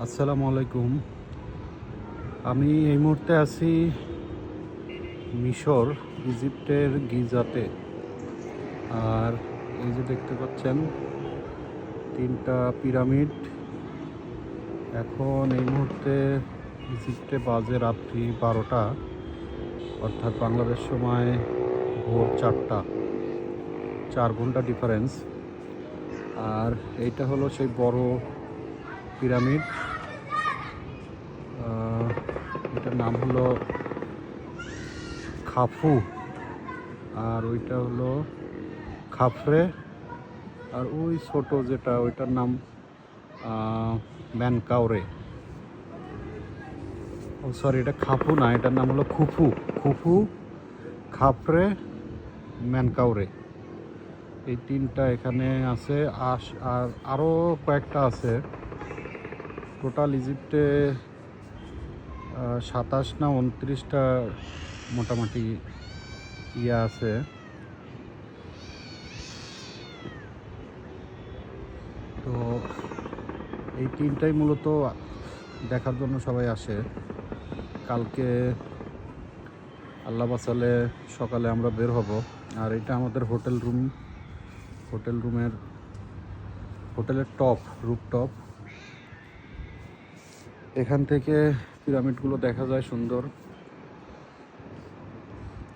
আসসালামু আলাইকুম। আমি এই মুহূর্তে আছি মিশর, ইজিপ্টের গিজাতে। আর এই যে দেখতে পাচ্ছেন 3টা পিরামিড। এখন এই মুহূর্তে ইজিপ্টে বাজে রাত্রি 12টা, অর্থাৎ বাংলাদেশ সময় ভোর 4টা, 4 ঘন্টা ডিফারেন্স। আর এইটা হলো সেই বড় পিরামিড। এটার নাম হলো খাফু, আর ওইটা হলো খাফরে। আর ওই ছোট যেটা, ওইটার নাম ম্যানকাউরে। ও সরি, এটা খাফু না, এটার নাম হলো খুফু। খুফু, খাফরে, ম্যানকাউরে, এই 3টা এখানে আছে। আর আরও কয়েকটা আছে। টোটাল ইজিপ্টে 27 না 29টা মোটামুটি ইয়ে আছে। তো এই 3টাই মূলত দেখার জন্য সবাই আসে। কালকে আল্লাহ বাঁচালে সকালে আমরা বের হব। আর এটা আমাদের হোটেলের টপ, রুফটপ। এখান থেকে পিরামিডগুলো দেখা যায় সুন্দর।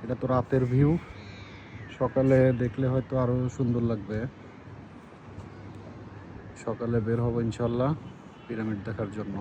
এটা তো রাতের ভিউ, সকালে দেখলে হয়তো আরও সুন্দর লাগবে। সকালে বের হব ইনশাল্লাহ পিরামিড দেখার জন্য।